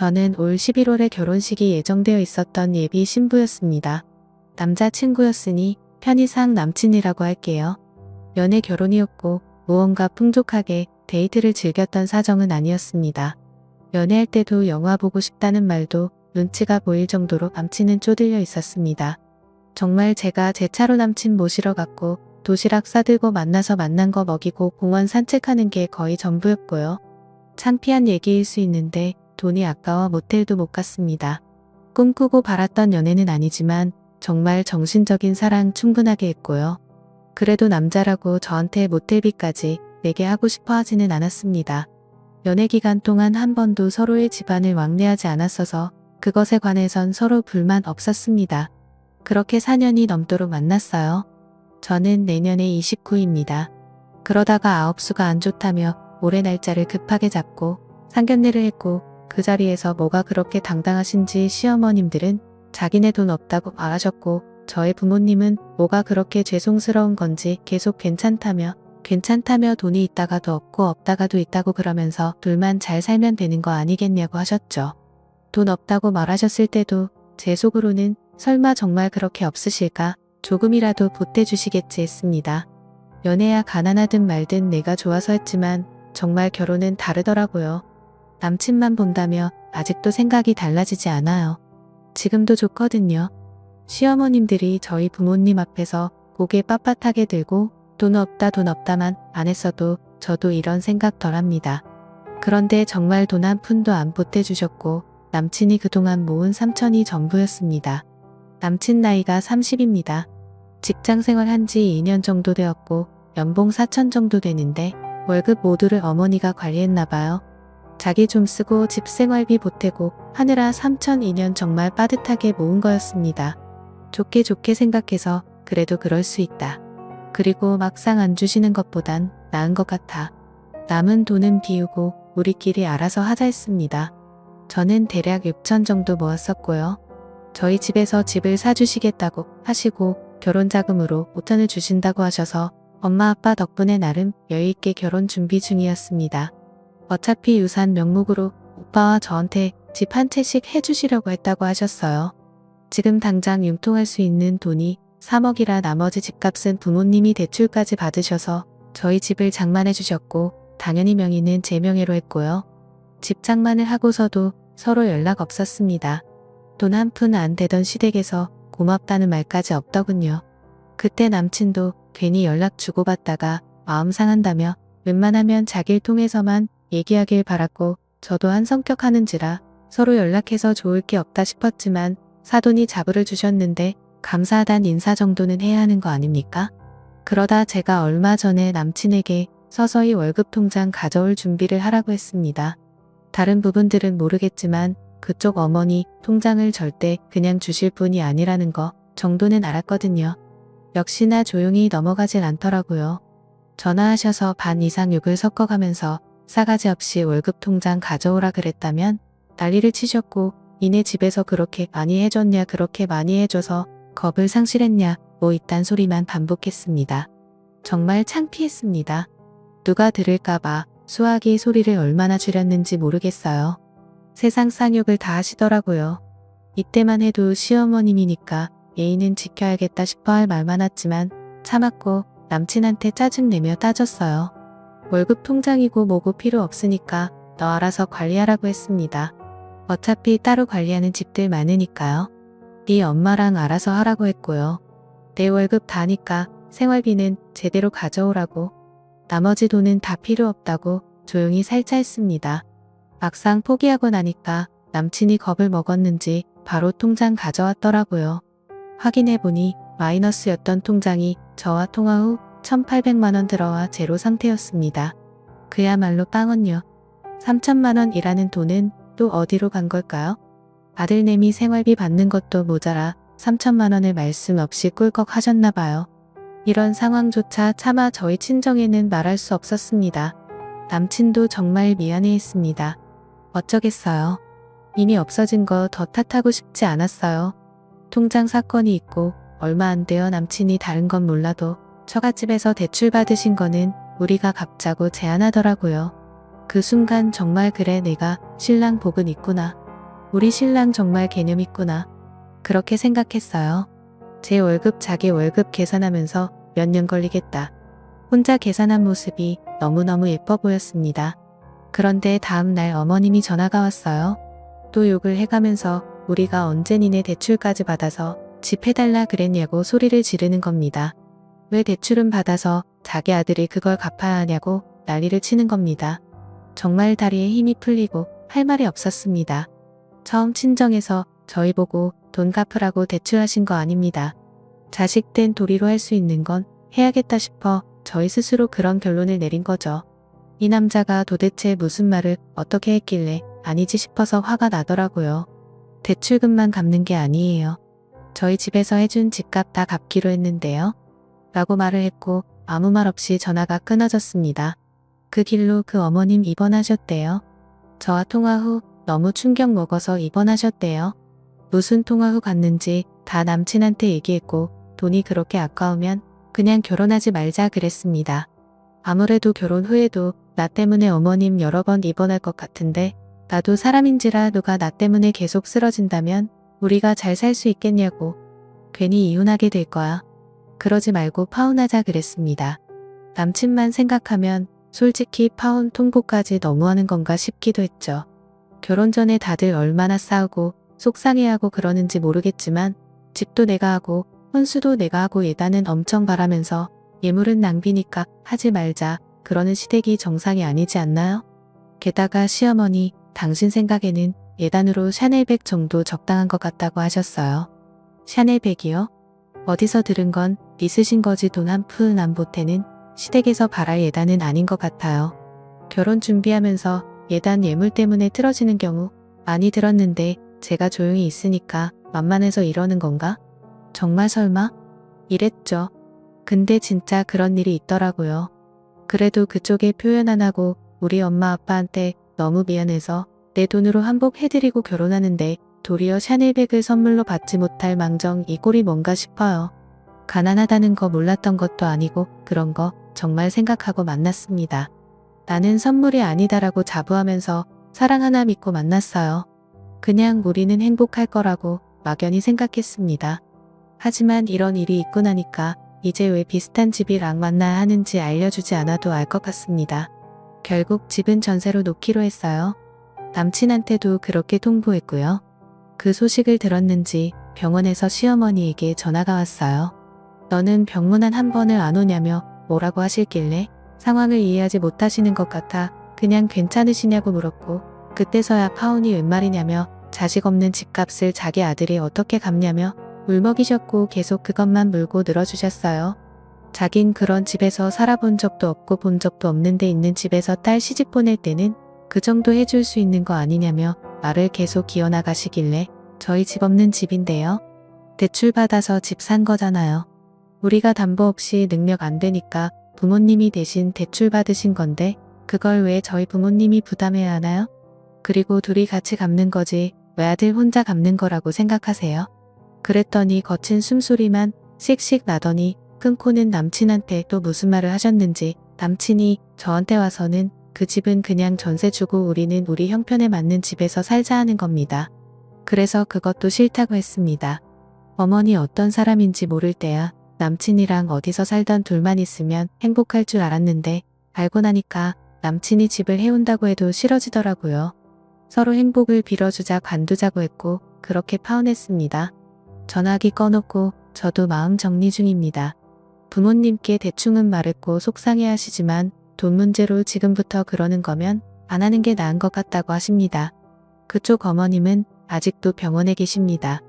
저는 올 11월에 결혼식이 예정되어 있었던 예비 신부였습니다. 남자친구였으니 편의상 남친이라고 할게요. 연애 결혼이었고 무언가 풍족하게 데이트를 즐겼던 사정은 아니었습니다. 연애할 때도 영화 보고 싶다는 말도 눈치가 보일 정도로 남친은 쪼들려 있었습니다. 정말 제가 제 차로 남친 모시러 갔고 도시락 싸들고 만나서 만난 거 먹이고 공원 산책하는 게 거의 전부였고요. 창피한 얘기일 수 있는데 돈이 아까워 모텔도 못 갔습니다. 꿈꾸고 바랐던 연애는 아니지만 정말 정신적인 사랑 충분하게 했고요. 그래도 남자라고 저한테 모텔비까지 내게 하고 싶어 하지는 않았습니다. 연애 기간 동안 한 번도 서로의 집안을 왕래하지 않았어서 그것에 관해선 서로 불만 없었습니다. 그렇게 4년이 넘도록 만났어요. 저는 내년에 29입니다. 그러다가 아홉수가 안 좋다며 올해 날짜를 급하게 잡고 상견례를 했고 그 자리에서 뭐가 그렇게 당당하신지 시어머님들은 자기네 돈 없다고 말하셨고 저의 부모님은 뭐가 그렇게 죄송스러운 건지 계속 괜찮다며 돈이 있다가도 없고 없다가도 있다고 그러면서 둘만 잘 살면 되는 거 아니겠냐고 하셨죠. 돈 없다고 말하셨을 때도 제 속으로는 설마 정말 그렇게 없으실까 조금이라도 보태주시겠지 했습니다. 연애야 가난하든 말든 내가 좋아서 했지만 정말 결혼은 다르더라고요. 남친만 본다며 아직도 생각이 달라지지 않아요. 지금도 좋거든요. 시어머님들이 저희 부모님 앞에서 고개 빳빳하게 들고 돈 없다만 안 했어도 저도 이런 생각 덜합니다. 그런데 정말 돈 한 푼도 안 보태주셨고 남친이 그동안 모은 3천이 전부였습니다. 남친 나이가 30입니다. 직장 생활한 지 2년 정도 되었고 연봉 4천 정도 되는데 월급 모두를 어머니가 관리했나봐요. 자기 좀 쓰고 집 생활비 보태고 하느라 3천 2년 정말 빠듯하게 모은 거였습니다. 좋게 생각해서 그래도 그럴 수 있다. 그리고 막상 안 주시는 것보단 나은 것 같아. 남은 돈은 비우고 우리끼리 알아서 하자 했습니다. 저는 대략 6천 정도 모았었고요. 저희 집에서 집을 사주시겠다고 하시고 결혼자금으로 5천을 주신다고 하셔서 엄마 아빠 덕분에 나름 여유있게 결혼 준비 중이었습니다. 어차피 유산 명목으로 오빠와 저한테 집 한 채씩 해주시려고 했다고 하셨어요. 지금 당장 융통할 수 있는 돈이 3억이라 나머지 집값은 부모님이 대출까지 받으셔서 저희 집을 장만해 주셨고 당연히 명의는 제 명의로 했고요. 집 장만을 하고서도 서로 연락 없었습니다. 돈 한 푼 안 되던 시댁에서 고맙다는 말까지 없더군요. 그때 남친도 괜히 연락 주고받다가 마음 상한다며 웬만하면 자기를 통해서만 얘기하길 바랐고 저도 한 성격 하는지라 서로 연락해서 좋을 게 없다 싶었지만 사돈이 자부를 주셨는데 감사하단 인사 정도는 해야 하는 거 아닙니까? 그러다 제가 얼마 전에 남친에게 서서히 월급 통장 가져올 준비를 하라고 했습니다. 다른 부분들은 모르겠지만 그쪽 어머니 통장을 절대 그냥 주실 분이 아니라는 거 정도는 알았거든요. 역시나 조용히 넘어가질 않더라고요. 전화하셔서 반 이상 욕을 섞어가면서 싸가지 없이 월급 통장 가져오라 그랬다면 난리를 치셨고 니네 집에서 그렇게 많이 해줬냐 그렇게 많이 해줘서 겁을 상실했냐 뭐 이딴 소리만 반복했습니다. 정말 창피했습니다. 누가 들을까봐 수화기 소리를 얼마나 줄였는지 모르겠어요. 세상 쌍욕을 다 하시더라고요. 이때만 해도 시어머님이니까 예의는 지켜야겠다 싶어 할 말 많았지만 참았고 남친한테 짜증내며 따졌어요. 월급 통장이고 뭐고 필요 없으니까 너 알아서 관리하라고 했습니다. 어차피 따로 관리하는 집들 많으니까요. 네 엄마랑 알아서 하라고 했고요. 내 월급 다니까 생활비는 제대로 가져오라고. 나머지 돈은 다 필요 없다고 조용히 살자 했습니다. 막상 포기하고 나니까 남친이 겁을 먹었는지 바로 통장 가져왔더라고요. 확인해보니 마이너스였던 통장이 저와 통화 후 1,800만원 들어와 제로 상태였습니다. 그야말로 빵언요. 3천만원이라는 돈은 또 어디로 간 걸까요? 아들내미 생활비 받는 것도 모자라 3천만원을 말씀 없이 꿀꺽 하셨나봐요. 이런 상황조차 차마 저희 친정에는 말할 수 없었습니다. 남친도 정말 미안해했습니다. 어쩌겠어요. 이미 없어진 거 더 탓하고 싶지 않았어요. 통장 사건이 있고 얼마 안 되어 남친이 다른 건 몰라도 처갓집에서 대출 받으신 거는 우리가 갚자고 제안하더라고요. 그 순간 정말 그래 내가 신랑 복은 있구나. 우리 신랑 정말 개념 있구나. 그렇게 생각했어요. 제 월급 자기 월급 계산하면서 몇 년 걸리겠다. 혼자 계산한 모습이 너무너무 예뻐 보였습니다. 그런데 다음 날 어머님이 전화가 왔어요. 또 욕을 해가면서 우리가 언제 니네 대출까지 받아서 집 해달라 그랬냐고 소리를 지르는 겁니다. 왜 대출은 받아서 자기 아들이 그걸 갚아야 하냐고 난리를 치는 겁니다. 정말 다리에 힘이 풀리고 할 말이 없었습니다. 처음 친정에서 저희 보고 돈 갚으라고 대출하신 거 아닙니다. 자식 된 도리로 할 수 있는 건 해야겠다 싶어 저희 스스로 그런 결론을 내린 거죠. 이 남자가 도대체 무슨 말을 어떻게 했길래 아니지 싶어서 화가 나더라고요. 대출금만 갚는 게 아니에요. 저희 집에서 해준 집값 다 갚기로 했는데요. 라고 말을 했고 아무 말 없이 전화가 끊어졌습니다. 그 길로 그 어머님 입원하셨대요. 저와 통화 후 너무 충격 먹어서 입원하셨대요. 무슨 통화 후 갔는지 다 남친한테 얘기했고 돈이 그렇게 아까우면 그냥 결혼하지 말자 그랬습니다. 아무래도 결혼 후에도 나 때문에 어머님 여러 번 입원할 것 같은데 나도 사람인지라 누가 나 때문에 계속 쓰러진다면 우리가 잘 살 수 있겠냐고. 괜히 이혼하게 될 거야. 그러지 말고 파혼하자 그랬습니다. 남친만 생각하면 솔직히 파혼 통보까지 너무하는 건가 싶기도 했죠. 결혼 전에 다들 얼마나 싸우고 속상해하고 그러는지 모르겠지만 집도 내가 하고 혼수도 내가 하고 예단은 엄청 바라면서 예물은 낭비니까 하지 말자 그러는 시댁이 정상이 아니지 않나요? 게다가 시어머니 당신 생각에는 예단으로 샤넬백 정도 적당한 것 같다고 하셨어요. 샤넬백이요? 어디서 들은 건 믿으신 거지 돈 한 푼 안 보태는 시댁에서 바랄 예단은 아닌 것 같아요. 결혼 준비하면서 예단 예물 때문에 틀어지는 경우 많이 들었는데 제가 조용히 있으니까 만만해서 이러는 건가? 정말 설마? 이랬죠. 근데 진짜 그런 일이 있더라고요. 그래도 그쪽에 표현 안 하고 우리 엄마 아빠한테 너무 미안해서 내 돈으로 한복해드리고 결혼하는데 도리어 샤넬백을 선물로 받지 못할 망정 이 꼴이 뭔가 싶어요. 가난하다는 거 몰랐던 것도 아니고 그런 거 정말 생각하고 만났습니다. 나는 선물이 아니다라고 자부하면서 사랑 하나 믿고 만났어요. 그냥 우리는 행복할 거라고 막연히 생각했습니다. 하지만 이런 일이 있고 나니까 이제 왜 비슷한 집이랑 만나야 하는지 알려주지 않아도 알 것 같습니다. 결국 집은 전세로 놓기로 했어요. 남친한테도 그렇게 통보했고요. 그 소식을 들었는지 병원에서 시어머니에게 전화가 왔어요. 너는 병문안 한 번을 안 오냐며 뭐라고 하실길래 상황을 이해하지 못하시는 것 같아 그냥 괜찮으시냐고 물었고 그때서야 파혼이 웬 말이냐며 자식 없는 집값을 자기 아들이 어떻게 갚냐며 울먹이셨고 계속 그것만 물고 늘어주셨어요. 자긴 그런 집에서 살아본 적도 없고 본 적도 없는데 있는 집에서 딸 시집 보낼 때는 그 정도 해줄 수 있는 거 아니냐며 말을 계속 기어나가시길래 저희 집 없는 집인데요. 대출 받아서 집 산 거잖아요. 우리가 담보 없이 능력 안 되니까 부모님이 대신 대출 받으신 건데 그걸 왜 저희 부모님이 부담해야 하나요? 그리고 둘이 같이 갚는 거지 왜 아들 혼자 갚는 거라고 생각하세요? 그랬더니 거친 숨소리만 씩씩 나더니 끊고는 남친한테 또 무슨 말을 하셨는지 남친이 저한테 와서는 그 집은 그냥 전세 주고 우리는 우리 형편에 맞는 집에서 살자 하는 겁니다. 그래서 그것도 싫다고 했습니다. 어머니 어떤 사람인지 모를 때야 남친이랑 어디서 살던 둘만 있으면 행복할 줄 알았는데 알고 나니까 남친이 집을 해온다고 해도 싫어지더라고요. 서로 행복을 빌어주자 관두자고 했고 그렇게 파혼했습니다. 전화기 꺼놓고 저도 마음 정리 중입니다. 부모님께 대충은 말했고 속상해 하시지만 돈 문제로 지금부터 그러는 거면 안 하는 게 나은 것 같다고 하십니다. 그쪽 어머님은 아직도 병원에 계십니다.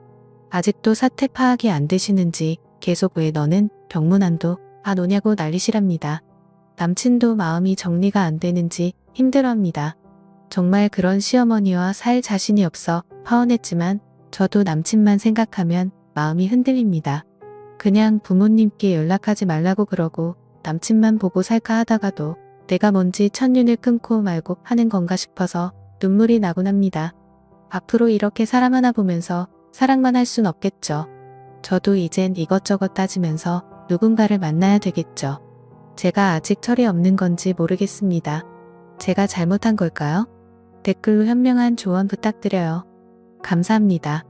아직도 사태 파악이 안 되시는지 계속 왜 너는 병문안도 안 오냐고 난리시랍니다. 남친도 마음이 정리가 안 되는지 힘들어합니다. 정말 그런 시어머니와 살 자신이 없어 파혼했지만 저도 남친만 생각하면 마음이 흔들립니다. 그냥 부모님께 연락하지 말라고 그러고 남친만 보고 살까 하다가도 내가 뭔지 첫눈을 끊고 말고 하는 건가 싶어서 눈물이 나곤 합니다. 앞으로 이렇게 사람 하나 보면서 사랑만 할 순 없겠죠. 저도 이젠 이것저것 따지면서 누군가를 만나야 되겠죠. 제가 아직 철이 없는 건지 모르겠습니다. 제가 잘못한 걸까요? 댓글로 현명한 조언 부탁드려요. 감사합니다.